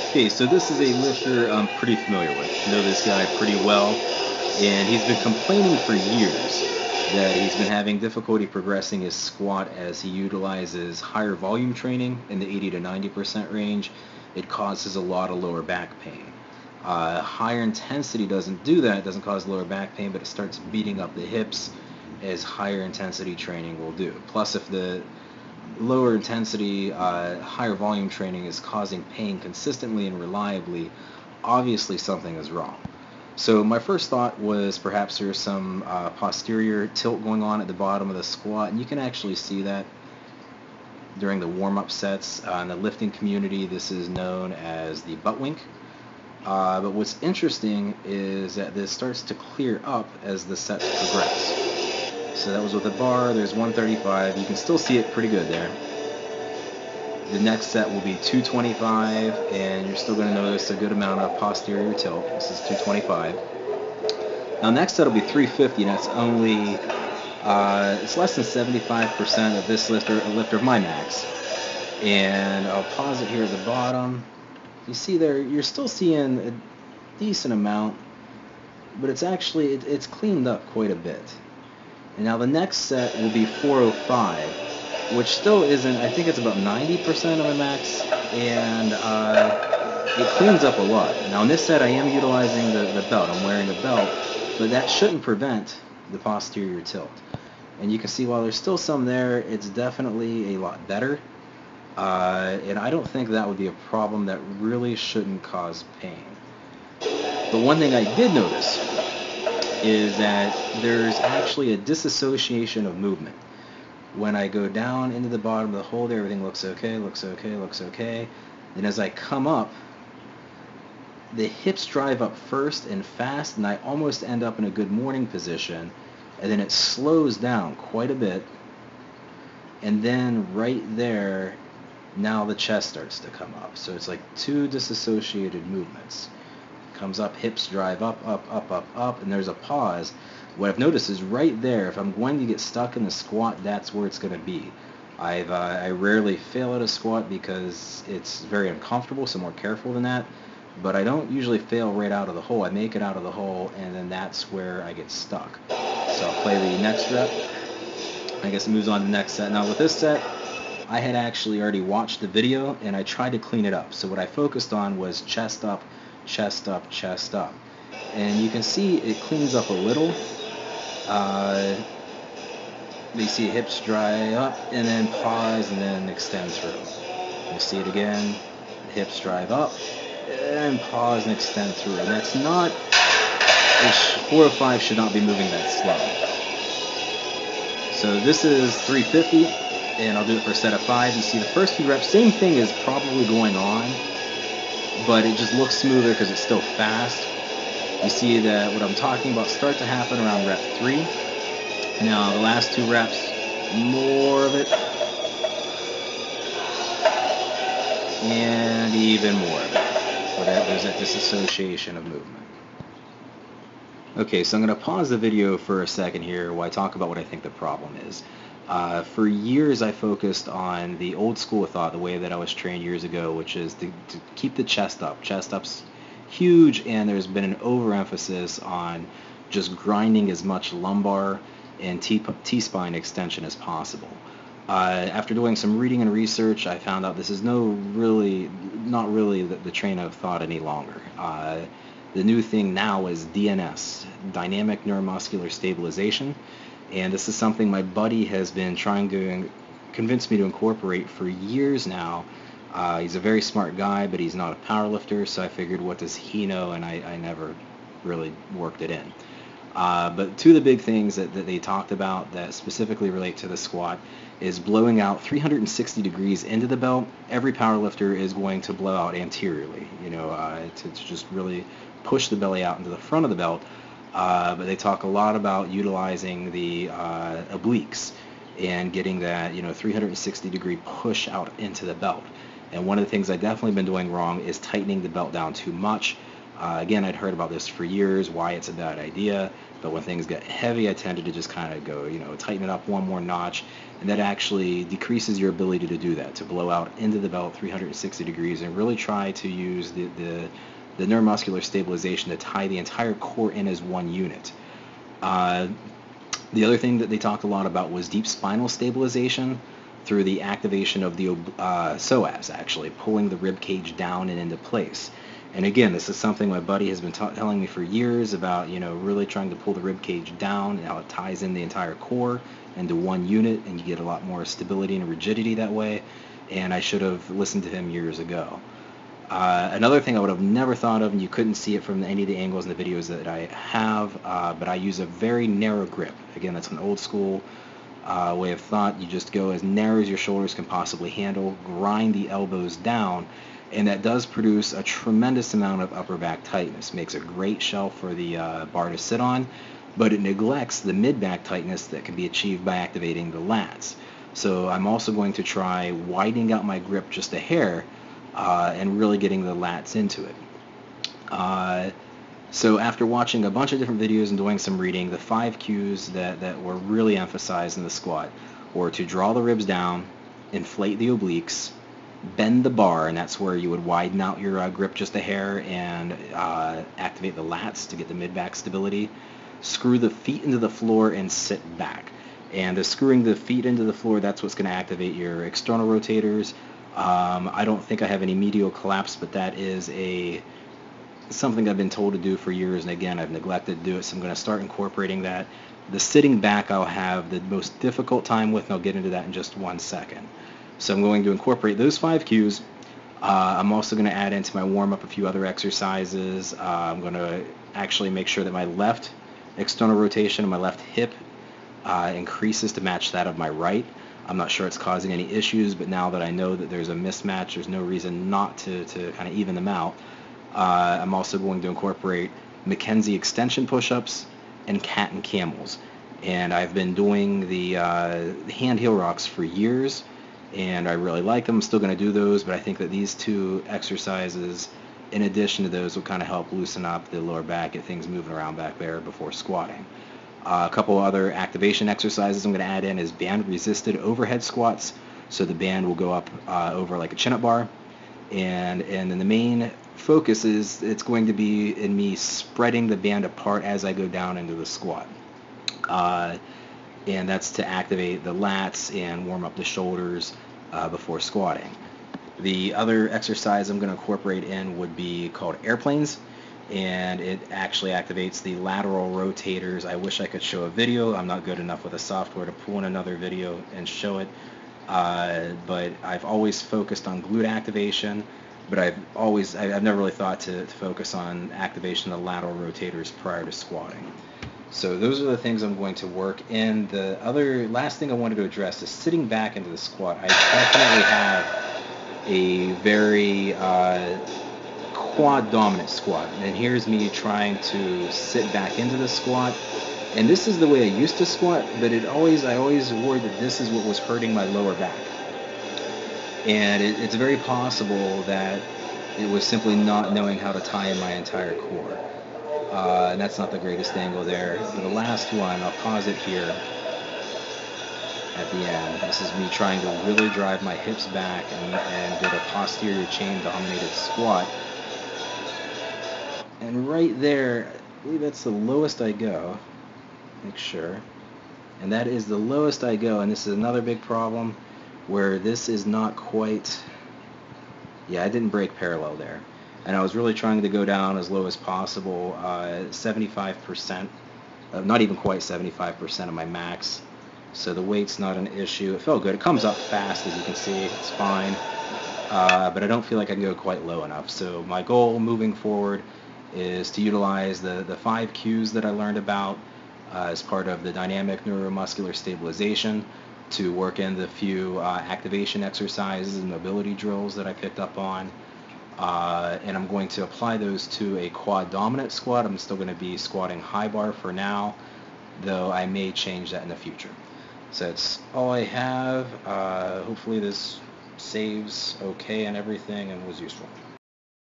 Okay, so this is a lifter I'm pretty familiar with. Know this guy pretty well, and he's been complaining for years that he's been having difficulty progressing his squat as he utilizes higher volume training in the 80 to 90% range. It causes a lot of lower back pain. Higher intensity doesn't do that, it doesn't cause lower back pain, but it starts beating up the hips as higher intensity training will do. Plus, if the lower intensity, higher volume training is causing pain consistently and reliably, obviously something is wrong. So my first thought was perhaps there's some posterior tilt going on at the bottom of the squat, and you can actually see that during the warm-up sets. In the lifting community, this is known as the butt wink. But what's interesting is that this starts to clear up as the sets progress. So that was with the bar. There's 135. You can still see it pretty good there. The next set will be 225, and you're still going to notice a good amount of posterior tilt. This is 225. Now next set will be 350. That's only it's less than 75% of this lifter of my max. And I'll pause it here at the bottom. You see there, you're still seeing a decent amount, but it's actually it's cleaned up quite a bit. And now the next set will be 405, which still isn't, I think it's about 90% of my max, and it cleans up a lot. Now in this set I am utilizing the belt, I'm wearing a belt, but that shouldn't prevent the posterior tilt. And you can see while there's still some there, it's definitely a lot better. And I don't think that would be a problem that really shouldn't cause pain. But one thing I did notice is that there's actually a disassociation of movement. When I go down into the bottom of the hold, everything looks okay, looks okay, looks okay. And as I come up, the hips drive up first and fast, and I almost end up in a good morning position. And then it slows down quite a bit. And then right there, now the chest starts to come up. So it's like two disassociated movements. Comes up, hips drive up, up, up, up, up, and there's a pause. What I've noticed is right there, if I'm going to get stuck in the squat, that's where it's going to be. I rarely fail at a squat because it's very uncomfortable, so I'm more careful than that. But I don't usually fail right out of the hole. I make it out of the hole, and then that's where I get stuck. So I'll play the next rep. I guess it moves on to the next set. Now with this set, I had actually already watched the video, and I tried to clean it up. So what I focused on was chest up, chest up, chest up. And you can see it cleans up a little. You see hips dry up, and then pause, and then extend through. You see it again, hips drive up, and pause and extend through. And that's not, 405 should not be moving that slow. So this is 350, and I'll do it for a set of 5. You see the first few reps, same thing is probably going on, but it just looks smoother because it's still fast. You see that what I'm talking about start to happen around rep 3. Now the last 2 reps, more of it, and even more of it. So there's that disassociation of movement. Okay, so I'm going to pause the video for a second here while I talk about what I think the problem is. For years I focused on the old school of thought, the way that I was trained years ago, which is to keep the chest up. Chest up's huge, and there's been an overemphasis on just grinding as much lumbar and T-spine extension as possible. After doing some reading and research, I found out this is not really the train of thought any longer. The new thing now is DNS, Dynamic Neuromuscular Stabilization, and this is something my buddy has been trying to convince me to incorporate for years now. He's a very smart guy, but he's not a power lifter, so I figured, what does he know? And I never really worked it in. But two of the big things that they talked about that specifically relate to the squat is blowing out 360 degrees into the belt. Every power lifter is going to blow out anteriorly, to just really push the belly out into the front of the belt. But they talk a lot about utilizing the obliques and getting that 360 degree push out into the belt. And one of the things I've definitely been doing wrong is tightening the belt down too much. Again, I'd heard about this for years, why it's a bad idea, but when things get heavy, I tended to just kind of go, tighten it up one more notch, and that actually decreases your ability to do that, to blow out into the belt 360 degrees and really try to use the neuromuscular stabilization to tie the entire core in as one unit. The other thing that they talked a lot about was deep spinal stabilization through the activation of the psoas, actually pulling the rib cage down and into place. And again, this is something my buddy has been telling me for years about, really trying to pull the rib cage down and how it ties in the entire core into one unit, and you get a lot more stability and rigidity that way. And I should have listened to him years ago. Another thing I would have never thought of, and you couldn't see it from any of the angles in the videos that I have, but I use a very narrow grip. Again, that's an old school way of thought. You just go as narrow as your shoulders can possibly handle, grind the elbows down, and that does produce a tremendous amount of upper back tightness. Makes a great shell for the bar to sit on, but it neglects the mid-back tightness that can be achieved by activating the lats. So I'm also going to try widening out my grip just a hair, and really getting the lats into it. So after watching a bunch of different videos and doing some reading, the 5 cues that were really emphasized in the squat were to draw the ribs down, inflate the obliques, bend the bar, and that's where you would widen out your grip just a hair and activate the lats to get the mid-back stability, screw the feet into the floor and sit back. And the screwing the feet into the floor, that's what's going to activate your external rotators. I don't think I have any medial collapse, but that is something I've been told to do for years, and again, I've neglected to do it, so I'm going to start incorporating that. The sitting back I'll have the most difficult time with, and I'll get into that in just 1 second. So I'm going to incorporate those 5 cues. I'm also going to add into my warm-up a few other exercises. I'm going to actually make sure that my left external rotation and my left hip increases to match that of my right. I'm not sure it's causing any issues, but now that I know that there's a mismatch, there's no reason not to kind of even them out. I'm also going to incorporate Mackenzie extension push-ups and cat and camels. And I've been doing the hand heel rocks for years, and I really like them. I'm still going to do those, but I think that these 2 exercises, in addition to those, will kind of help loosen up the lower back, get things moving around back there before squatting. A couple other activation exercises I'm going to add in is band-resisted overhead squats. So the band will go up over like a chin-up bar. And then the main focus is it's going to be in me spreading the band apart as I go down into the squat. And that's to activate the lats and warm up the shoulders before squatting. The other exercise I'm going to incorporate in would be called airplanes. And it actually activates the lateral rotators. I wish I could show a video. I'm not good enough with the software to pull in another video and show it. But I've always focused on glute activation, but I've never really thought to focus on activation of the lateral rotators prior to squatting. So those are the things I'm going to work in. The last thing I wanted to address is sitting back into the squat. I definitely have a very quad dominant squat, and here's me trying to sit back into the squat, and this is the way I used to squat, but I always worried that this is what was hurting my lower back, and it's very possible that it was simply not knowing how to tie in my entire core, and that's not the greatest angle there. For the last one, I'll pause it here at the end. This is me trying to really drive my hips back and get a posterior chain dominated squat. And right there, I believe that's the lowest I go. Make sure. And that is the lowest I go, and this is another big problem where this is not quite, yeah, I didn't break parallel there. And I was really trying to go down as low as possible, 75%, not even quite 75% of my max. So the weight's not an issue. It felt good. It comes up fast, as you can see. It's fine. But I don't feel like I can go quite low enough. So my goal moving forward is to utilize the 5 cues that I learned about as part of the dynamic neuromuscular stabilization to work in the few activation exercises and mobility drills that I picked up on. And I'm going to apply those to a quad dominant squat. I'm still going to be squatting high bar for now, though I may change that in the future. So that's all I have. Hopefully this saves okay and everything and was useful.